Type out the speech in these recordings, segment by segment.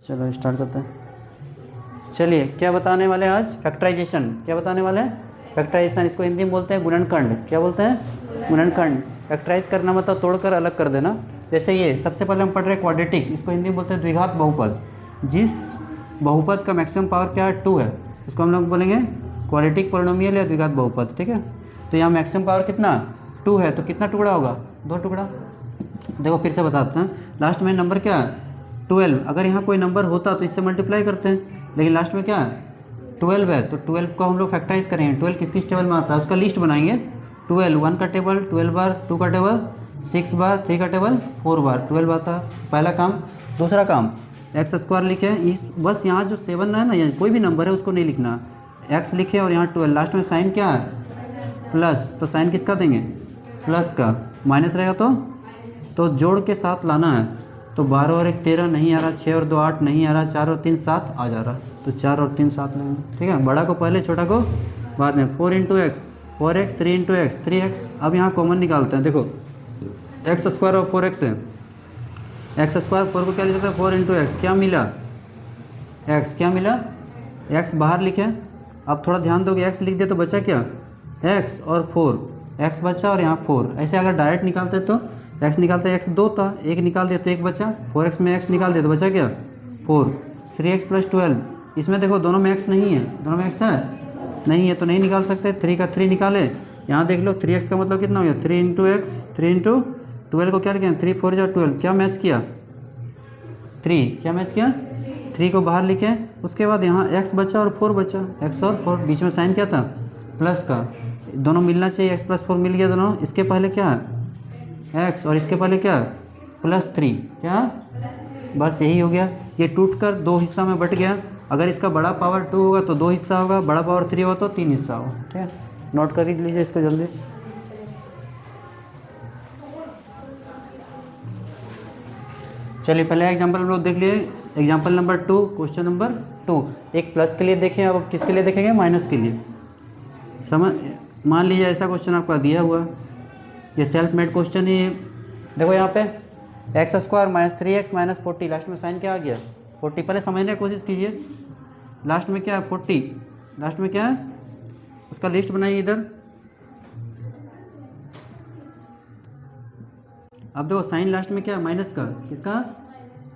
चलो स्टार्ट करते हैं। चलिए क्या बताने वाले हैं आज? फैक्टराइजेशन। क्या बताने वाले हैं? फैक्टराइजेशन। इसको हिंदी में बोलते हैं गुणनखंड। क्या बोलते हैं? गुणनखंड। फैक्टराइज करना मतलब तोड़कर अलग कर देना। जैसे ये सबसे पहले हम पढ़ रहे हैं क्वाड्रेटिक, इसको हिंदी में बोलते हैं द्विघात बहुपद। जिस बहुपद का मैक्सिमम पावर क्या है? 2 है, उसको हम लोग बोलेंगे क्वाड्रेटिक पोलिनोमियल या द्विघात बहुपद। ठीक है, तो यहाँ मैक्सिमम पावर कितना? 2 है, तो कितना टुकड़ा होगा? 2 टुकड़ा। देखो फिर से बताते हैं। लास्ट में नंबर क्या है? 12। अगर यहाँ कोई नंबर होता तो इससे मल्टीप्लाई करते हैं, लेकिन लास्ट में क्या है? 12 है, तो 12 को हम लोग फैक्टराइज करेंगे। 12 किस किस टेबल में आता है उसका लिस्ट बनाएंगे। 12 1 का टेबल, 12 बार, 2 का टेबल, 6 बार, 3 का टेबल, 4 बार 12 आता है। पहला काम। दूसरा काम, एक्स स्क्वायर लिखे इस, बस यहाँ जो 7 है ना, यहाँ कोई भी नंबर है उसको नहीं लिखना। एक्स लिखे और यहाँ 12, लास्ट में साइन क्या है? प्लस, तो साइन किसका देंगे? प्लस का। माइनस रहेगा तो जोड़ के साथ लाना है। तो 12 और 1 13 नहीं आ रहा, 6 और 2 8 नहीं आ रहा, 4 और 3 7 आ जा रहा, तो 4 और 3 7 लेंगे। ठीक है, बड़ा को पहले, छोटा को बाद में। 4 into x 4x, 3 into x 3x। अब यहाँ कॉमन निकालते हैं। देखो एक्स स्क्वायर और 4x है, एक्स स्क्वायर 4 को क्या लिख सकते हैं? 4 इंटू एक्स। क्या मिला? एक्स। क्या मिला? एक्स बाहर लिखे। अब थोड़ा ध्यान दोगे, एक्स लिख दिया तो बचा क्या? एक्स और 4, एक्स बचा और यहाँ 4। ऐसे अगर डायरेक्ट निकालते तो एक्स निकालते एक्स 2 था, 1 निकाल दिया तो 1 बचा। 4x में एक्स निकाल दिया तो बचा क्या? 4। 3x प्लस 12, इसमें देखो दोनों में एक्स नहीं है, दोनों में एक्स है नहीं है, तो नहीं निकाल सकते। 3 का 3 निकाले, यहाँ देख लो 3x का मतलब कितना हो गया? 3 इंटू एक्स, 3 इंटू 12 को क्या लिखे? 3 4 जा 12। क्या मैच किया? 3। क्या मैच किया? 3 को बाहर लिखे। उसके बाद यहाँ x बचा और 4 बचा, x और 4। बीच में साइन क्या था? प्लस का। दोनों मिलना चाहिए, x प्लस 4 मिल गया दोनों। इसके पहले क्या है? x और इसके पहले क्या? प्लस 3। क्या? बस यही हो गया। ये टूटकर 2 हिस्सा में बट गया। अगर इसका बड़ा पावर 2 होगा तो 2 हिस्सा होगा, बड़ा पावर 3 होगा तो 3 हिस्सा होगा। ठीक है, नोट कर लीजिए इसको जल्दी। चलिए पहले एग्जाम्पल हम लोग देख लिए। Example number 2, question number 2। एक प्लस के लिए देखें, अब किसके लिए देखेंगे? माइनस के लिए। समझ, मान लीजिए ऐसा क्वेश्चन आपका दिया हुआ, ये सेल्फ मेड क्वेश्चन ही है। देखो यहाँ पे x square minus 3x minus 40, last में साइन क्या आ गया? 40। पहले समझने की कोशिश कीजिए, लास्ट में क्या है? 40। लास्ट में क्या है? उसका लिस्ट बनाइए इधर। अब देखो साइन लास्ट में क्या है? माइनस का। किसका?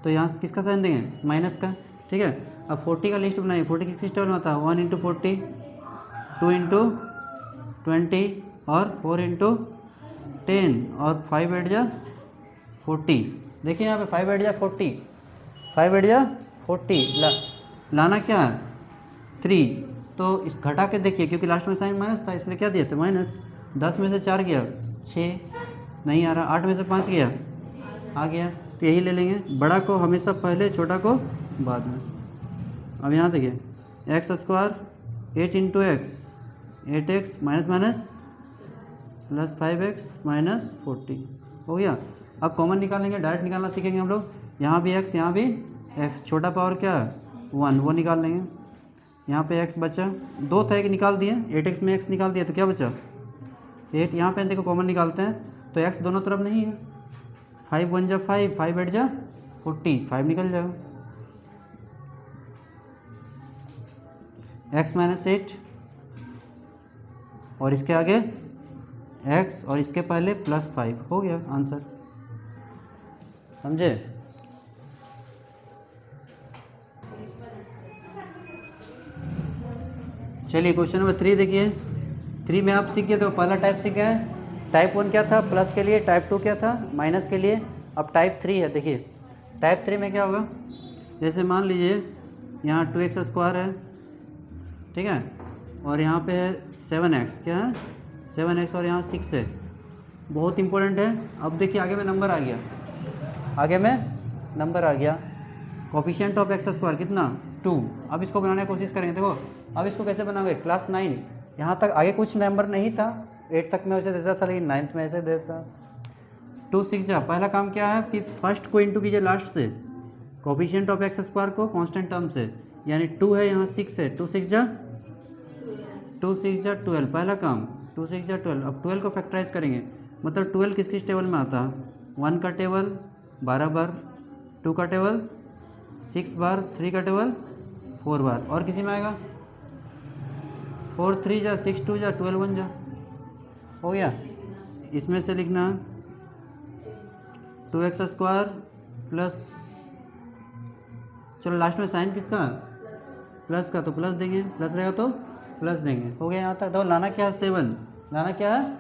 तो यहाँ किसका साइन देंगे? माइनस का। ठीक है, अब 40 का लिस्ट बनाइए। 40 किस टेबल में आता है? 1 इंटू 40, 2 इंटू 20 और 4 इंटू 10 और 5 8 जा 40। देखिए यहाँ पे 5 8 जा 40, 5 8 जा 40। लाना क्या है? 3। तो इस घटा के देखिए, क्योंकि लास्ट में साइन माइनस था इसलिए क्या दिया था? माइनस। 10 में से 4 गया 6, नहीं आ रहा। 8 में से 5 गया, आ गया, तो यही ले लेंगे। बड़ा को हमेशा पहले, छोटा को बाद में। अब यहाँ देखिए x square 8 into x 8x minus minus plus 5x minus 40 हो गया। अब कॉमन निकालेंगे, डायरेक्ट निकालना सीखेंगे हम लोग। यहाँ भी x, यहाँ भी x, छोटा पावर क्या है? 1, वो निकाल लेंगे। यहाँ पे x बचा, 2 था 1 निकाल दिए, 8x में x निकाल दिया तो क्या बचा? 8। यहाँ पे देखो कॉमन निकालते हैं तो x दोनों तरफ नहीं है। 5 1 जा 5, 5 8 जा 40, 5 निकल जाएगा। x माइनस 8 और इसके आगे x और इसके पहले प्लस 5 हो गया आंसर। समझे? चलिए क्वेश्चन नंबर 3 देखिए। 3 में आप सीख गए, तो पहला टाइप सीख गए। टाइप 1 क्या था? प्लस के लिए। टाइप 2 क्या था? माइनस के लिए। अब टाइप 3 है। देखिए टाइप 3 में क्या होगा? जैसे मान लीजिए यहाँ 2x स्क्वायर है, ठीक है, और यहाँ पे है 7x। क्या है? 7x और यहाँ 6 है। बहुत इंपॉर्टेंट है। अब देखिए आगे में नंबर आ गया, आगे में नंबर आ गया। कोफिशिएंट ऑफ एक्स स्क्वायर कितना? 2। अब इसको बनाने की कोशिश करेंगे। देखो अब इसको कैसे बनाओगे? क्लास 9 यहाँ तक, आगे कुछ नंबर नहीं था, 8 तक में ऐसे देता था, लेकिन 9th में ऐसे देता। 2 6 जा। पहला काम क्या है कि फर्स्ट को इंटू कीजिए लास्ट से, कोफिशिएंट ऑफ एक्स स्क्वायर को कांस्टेंट टर्म से, यानी 2 है यहाँ 6 है, 2 6 जा 12। पहला काम 2 6 जा 12। अब 12 को फैक्टराइज करेंगे, मतलब 12 किस किस टेबल में आता है? 1 का टेबल 12 बार, 2 का टेबल 6 बार 3 का टेबल 4 बार। और किसी में आएगा 4 3 जा 6 2 जा 12 1 जा, हो गया। इसमें से लिखना 2x² प्लस, चलो लास्ट में साइन किसका, प्लस का, तो प्लस देंगे, प्लस रहेगा तो प्लस देंगे, हो गया यहाँ तक। तो लाना क्या है 7, लाना क्या है,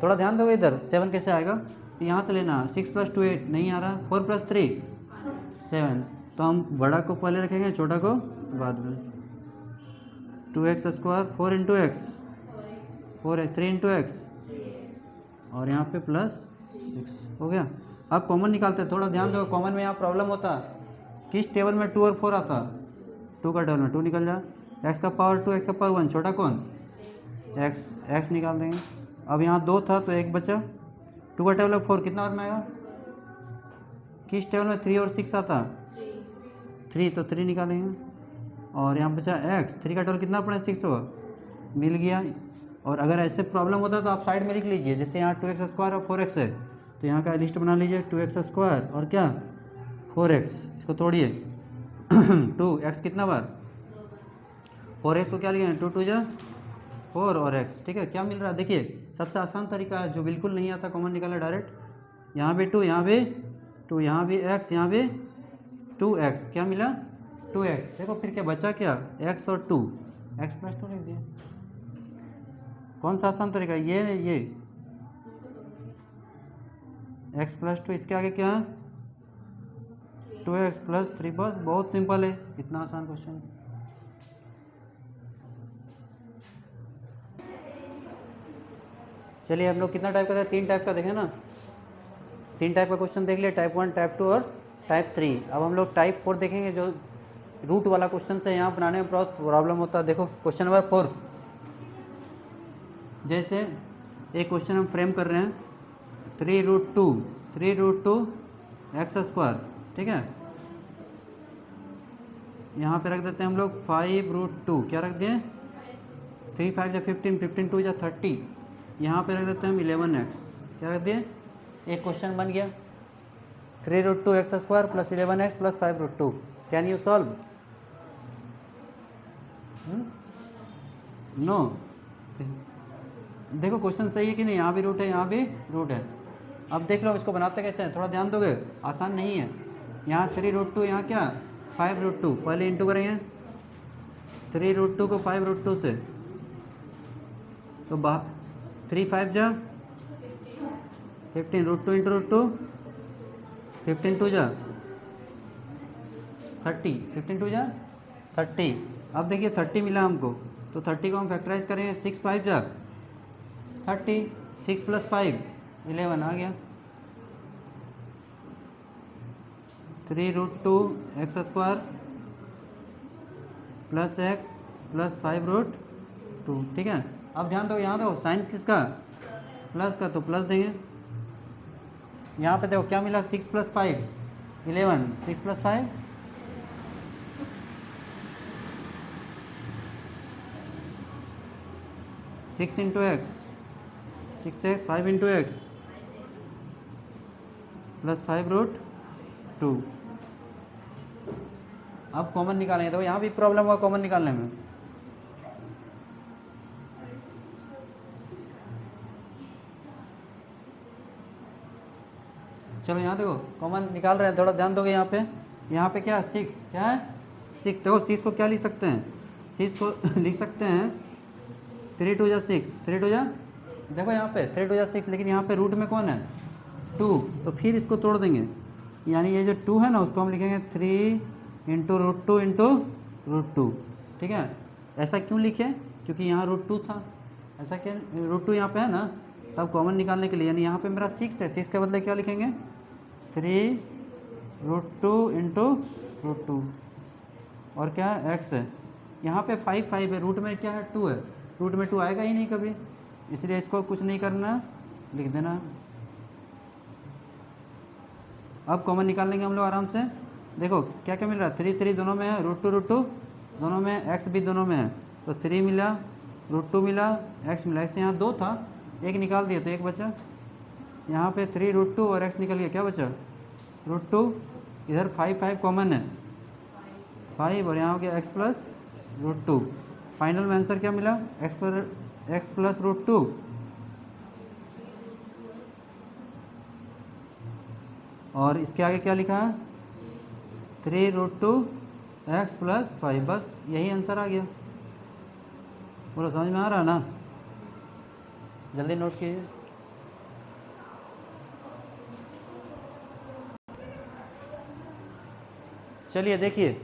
थोड़ा ध्यान दोगे इधर 7 कैसे आएगा, तो यहाँ से लेना 6 + 2 8, नहीं आ रहा, 4 + 3 7, तो हम बड़ा को पहले रखेंगे छोटा को बाद में। 2x² 4 × x 4x 3 × x और यहाँ पे +6, हो गया। अब कॉमन निकालते हैं, थोड़ा ध्यान दो, कॉमन में यहाँ प्रॉब्लम होता है, किस टेबल में 2 और 4 आता, 2 का टेबल में 2 निकल जा, x का पावर 2 x का पावर 1, छोटा कौन x निकाल देंगे। अब यहाँ 2 था तो 1 बचा, 2 का टेबल में 4 कितना बार में आएगा, किस टेबल में 3 और 6 आता, 3, तो 3 निकालेंगे। और यहाँ बचा x, 3 का टेबल कितना पड़ा 6 होगा, मिल गया। और अगर ऐसे प्रॉब्लम होता है तो आप साइड में लिख लीजिए, जैसे यहाँ 2x² और 4x है, तो यहाँ का लिस्ट बना लीजिए 2x² और क्या 4x, इसको तोड़िए 2x कितना बार 4x को क्या लिखेंगे 2 2 जा 4 और x, ठीक है। क्या मिल रहा है देखिए, सबसे आसान तरीका है, जो बिल्कुल नहीं आता कॉमन निकाला डायरेक्ट, यहाँ भी 2 यहाँ भी 2 यहाँ भी x यहाँ भी 2x, क्या मिला 2x। देखो फिर क्या बचा, क्या x और 2, x + 2 लिख दिया। कौन सा आसान तरीका है, ये x + 2, इसके आगे क्या है 2x + 3, बस बहुत सिंपल है, इतना आसान क्वेश्चन। चलिए हम लोग कितना टाइप का था, 3 टाइप का देखें ना, 3 टाइप का क्वेश्चन देख लिया, टाइप 1 टाइप 2 और टाइप 3। अब हम लोग टाइप 4 देखेंगे, जो रूट वाला क्वेश्चन से यहाँ बनाने में बहुत प्रॉब्लम होता है। देखो क्वेश्चन नंबर 4, जैसे एक क्वेश्चन हम फ्रेम कर रहे हैं 3√2 x², ठीक है। यहाँ पे रख देते हैं हम लोग 5√2, क्या रख दिए 3 5 जा 15 15 2 जा 30, यहाँ पे रख देते हैं हम 11x, क्या रख दिए, एक क्वेश्चन बन गया 3√2 x² + 11x + 5√2। Can you solve, no. देखो क्वेश्चन सही है कि नहीं, यहाँ भी रूट है यहाँ भी रूट है। अब देख लो इसको बनाते कैसे हैं, थोड़ा ध्यान दोगे, आसान नहीं है। यहाँ 3√2, यहाँ क्या 5√2, पहले इंटू करेंगे 3√2 को 5√2 से, तो 3 5 जा 15, √2 × √2 15 2 जा 30, 15 2 जा 30। अब देखिए 30 मिला हमको, तो 30 को हम फैक्टराइज करेंगे, 6 5 जा 30, 6 + 5 11 आ गया। 3√2 x² + x + 5√2, ठीक है। अब ध्यान दो, यहाँ दो साइन किसका प्लस का, तो प्लस देंगे। यहाँ पे देखो क्या मिला 6 + 5 11, 6 + 5 6 × x 6x 5 × x + 5√2। अब कॉमन निकालेंगे, तो यहाँ भी प्रॉब्लम हुआ कॉमन निकालने में। चलो यहाँ देखो कॉमन निकाल रहे हैं, थोड़ा ध्यान दोगे। यहाँ पे क्या 6, क्या है 6, देखो 6 को क्या लिख सकते हैं, 6 को लिख सकते हैं 3 2 जा 6, 3 2 जा, देखो यहाँ पे 3 2 जा 6, लेकिन यहाँ पे रूट में कौन है 2, तो फिर इसको तोड़ देंगे, यानी ये जो 2 है ना उसको हम लिखेंगे 3 × √2 × √2, ठीक है। ऐसा क्यों लिखे, क्योंकि यहाँ √2 था, ऐसा क्या √2 यहाँ पे है ना, तब कॉमन निकालने के लिए, यानी यहाँ पे मेरा 6 है, 6 के बदले क्या लिखेंगे 3√2 × √2, और क्या है x है। यहाँ पे 5 5 है, रूट में क्या है 2 है, रूट में 2 आएगा ही नहीं कभी, इसलिए इसको कुछ नहीं करना, लिख देना। अब कॉमन निकाल लेंगे हम लोग आराम से। देखो क्या क्या मिल रहा है, 3 3 दोनों में है, √2 दोनों में, x भी दोनों में है, तो 3 मिला, √2 मिला, x मिला। x यहाँ 2 था, एक निकाल दिया तो एक बचा, यहाँ पे 3√2 और x निकल गया, क्या बचा √2, इधर 5 5 कॉमन है, 5 और यहाँ हो गया x+√2। फाइनल में आंसर क्या मिला? x+√2। और इसके आगे क्या लिखा है? 3√2x+5। बस यही आंसर आ गया। बोलो समझ में आ रहा ना? जल्दी नोट कीजिए। चलिए देखिए,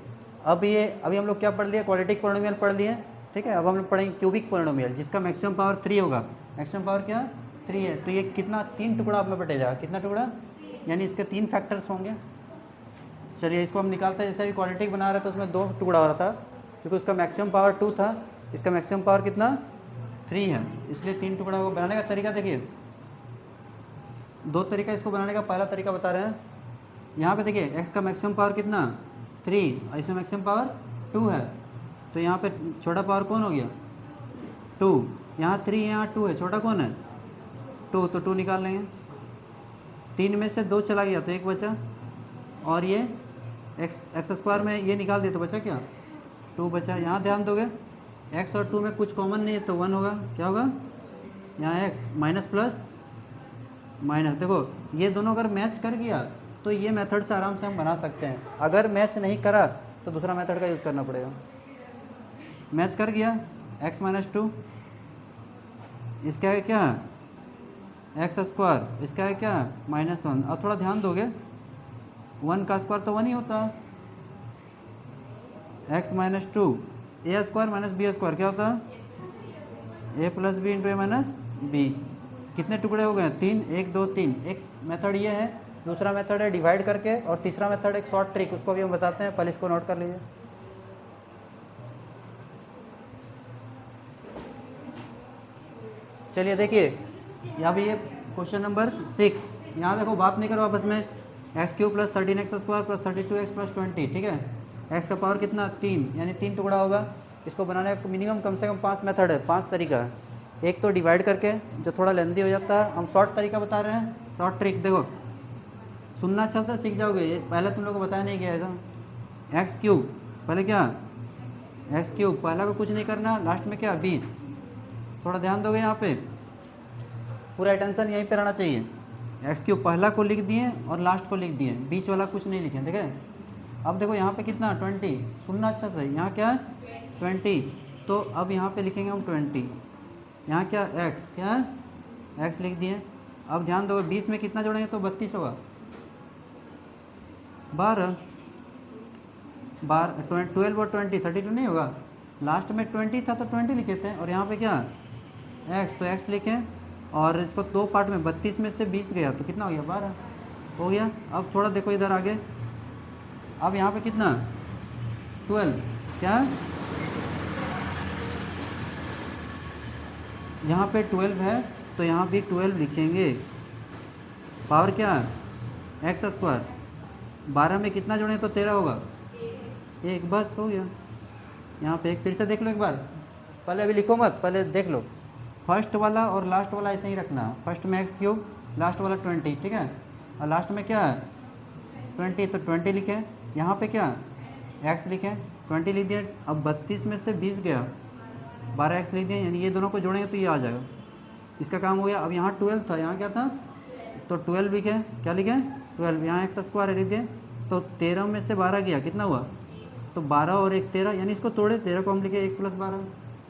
अभी हम लोग क्या पढ़ लिए? क्वाड्रेटिक पोलिनोमियल पढ़ लिए, ठीक है। अब हम लोग पढ़ेंगे क्यूबिक पोलिनोमियल, जिसका मैक्सिमम पावर 3 होगा। मैक्सिमम पावर क्या? 3 है। तो ये कितना? 3 टुकड़ा में बटेगा। कितना टुकड़ा? यानी इसके 3 फैक्टर्स होंगे। चलिए इसको हम निकालते हैं। जैसे अभी क्वाड्रेटिक बना रहे थे उसमें 2 टुकड़ा हो रहा था, क्योंकि उसका मैक्सिमम पावर 2 था, इसका मैक्सिमम पावर कितना? 3 है, इसलिए 3 टुकड़ा होगा। बनाने का तरीका देखिए, 2 तरीका इसको बनाने का। पहला तरीका बता रहे हैं, यहाँ पे देखिए x का मैक्सिमम पावर कितना? 3 और इसमें मैक्सिमम पावर 2 है, तो यहाँ पे छोटा पावर कौन हो गया? 2। यहाँ 3 यहाँ 2 है, छोटा कौन है? 2, तो 2 निकाल लेंगे। 3 में से 2 चला गया तो 1 बचा, और ये x² में ये निकाल दिया तो बचा क्या? 2 बचा। यहाँ ध्यान दोगे x और 2 में कुछ कॉमन नहीं है तो 1 होगा। क्या होगा? यहाँ x माइनस प्लस माइनस। देखो ये दोनों अगर मैच कर गया तो ये मेथड से आराम से हम बना सकते हैं। अगर मैच नहीं करा तो दूसरा मेथड का यूज़ करना पड़ेगा। मैच कर गया x-2, इसका है क्या? x², इसका है क्या? -1। अब थोड़ा ध्यान दोगे, 1 का स्क्वायर तो 1 ही होता है। x-2 a² - b² क्या होता है? a + b × a - b। कितने टुकड़े हो गए? 3। 1 2 3। एक मेथड ये है, दूसरा मेथड है डिवाइड करके, और तीसरा मेथड एक शॉर्ट ट्रिक, उसको भी हम बताते हैं। पहले इसको नोट कर लीजिए। चलिए देखिए, यहाँ भी ये क्वेश्चन नंबर 6। यहाँ देखो, बात नहीं करो आपस में। x³ + 13x² + 32x + 20, ठीक है। x का पावर कितना? 3, यानी 3 टुकड़ा होगा। इसको बनाने का मिनिमम कम से कम 5 मेथड है, 5 तरीका है। एक तो डिवाइड करके, जो थोड़ा लेंदी हो जाता है। हम शॉर्ट तरीका बता रहे हैं, शॉर्ट ट्रिक। देखो सुनना अच्छा से सीख जाओगे, ये पहले तुम लोगों को बताया नहीं गया ऐसा। x³ पहले क्या? x³ पहला को कुछ नहीं करना, लास्ट में क्या? 20। थोड़ा ध्यान दोगे, यहाँ पे पूरा अटेंशन यहीं पे रहना चाहिए। x³ पहला को लिख दिए और लास्ट को लिख दिए, बीच वाला कुछ नहीं लिखे, ठीक है। अब देखो यहाँ पे कितना? 20। सुनना अच्छा से, यहाँ क्या है? 20। तो अब यहाँ पे लिखेंगे हम 20। यहाँ क्या? x, क्या है? x लिख दिए। अब ध्यान दो, 20 में कितना जोड़ेंगे तो 32 होगा। 12 12 और 20 32 नहीं होगा। लास्ट में 20 था तो 20 लिखे थे, और यहाँ पे क्या? x, तो x लिखें। और इसको 2 पार्ट में, 32 में से 20 गया तो कितना हो गया? 12 हो गया। अब थोड़ा देखो इधर आगे, अब यहाँ पे कितना? 12, क्या? यहाँ पे 12 है तो यहाँ भी 12 लिखेंगे। पावर क्या है? x²। 12 में कितना जोड़ें तो 13 होगा? 1, बस हो गया। यहाँ पे एक फिर से देख लो एक बार, पहले अभी लिखो मत, पहले देख लो। फर्स्ट वाला और लास्ट वाला ऐसे ही रखना। फर्स्ट में x³, लास्ट वाला 20, ठीक है। और लास्ट में क्या है? 20, तो 20 लिखें। यहाँ पे क्या? x लिखें, 20 लिख दिए। अब 32 में से 20 गया, 12x लिख दिए, यानी ये दोनों को जोड़ेंगे तो ये आ जाएगा। इसका काम हो गया। अब यहाँ 12 था, यहाँ क्या था? तो 12 लिखें। क्या लिखें? 12। यहाँ x² लिख दिए, तो 13 में से 12 गया, कितना हुआ? तो 12 और 1 13, यानी इसको तोड़े, 13 को हम लिखे 1 + 12,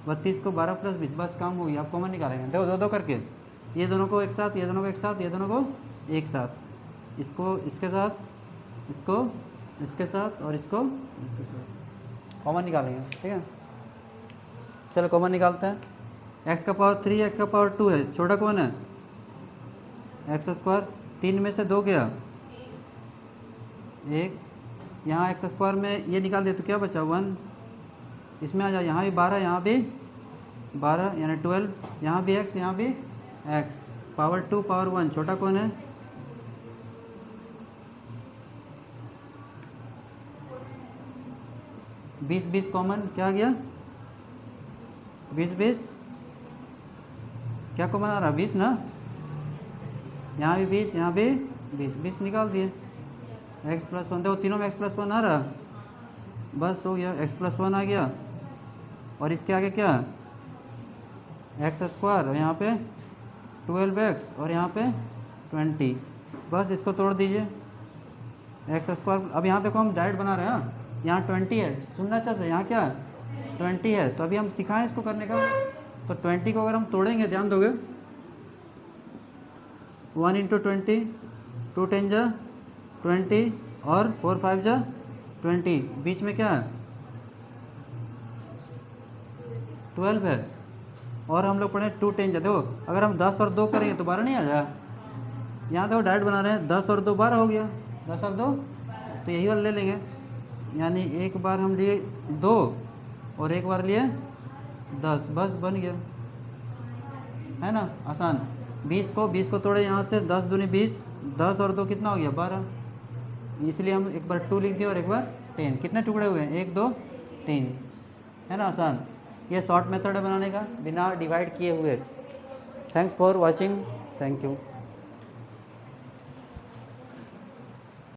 32 को 12 + 20, बस काम हो गया। आप कॉमन निकालेंगे, देखो 2 2 करके, ये दोनों को एक साथ, ये दोनों को एक साथ, ये दोनों को एक साथ, इसको इसके साथ, इसको इसके साथ, और इसको इसके साथ, कॉमन निकालेंगे, ठीक है। चलो कॉमन निकालते हैं। x का पावर 3, x का पावर 2 है, छोटा कौन है? x²। 3 में से 2 गया, 1। यहाँ x² में ये निकाल दे तो क्या बचा? 1। इसमें आ जाए, यहाँ भी 12, यहाँ भी 12, यानी 12। यहाँ भी x, यहाँ भी x। पावर 2 पावर 1, छोटा कौन है? 20 20 कॉमन, क्या आ गया? 20 20, क्या कॉमन आ रहा? 20 ना। यहाँ भी 20, यहाँ भी 20, 20 निकाल दिए। x + 1, देखो तीनों में x + 1 आ रहा, बस हो गया, x+1 आ गया और इसके आगे क्या x² और यहाँ पे 12x और यहाँ पे 20। बस इसको तोड़ दीजिए x²। अब यहाँ देखो हम डायरेक्ट बना रहे हैं, यहाँ 20 है, सुनना चाहिए, यहाँ क्या 20 है, तो अभी हम सिखाएं इसको करने का। तो 20 को अगर हम तोड़ेंगे, ध्यान दोगे, 1 × 20, 2 10 जा 20 और 4 5 जा 20, बीच में क्या है 12 है। और हम लोग पढ़े 2 10 जा, देखो अगर हम 10 और 2 करेंगे तो 12 नहीं आ जाएगा। यहाँ देखो डायरेक्ट बना रहे हैं, 10 और 2 12 हो गया, 10 और 2 तो यही वाला ले लेंगे, यानी एक बार हम लिए 2 और एक बार लिए 10, बस बन गया, है ना, आसान। 20 को तोड़े यहाँ से, 10 दूनी 20, 10 और 2 कितना हो गया 12, इसलिए हम एक बार 2 लिख दिए और एक बार 10। कितने टुकड़े हुए हैं 1 2 3, है ना, आसान। ये शॉर्ट मेथड है बनाने का बिना डिवाइड किए हुए। Thanks for watching, thank you.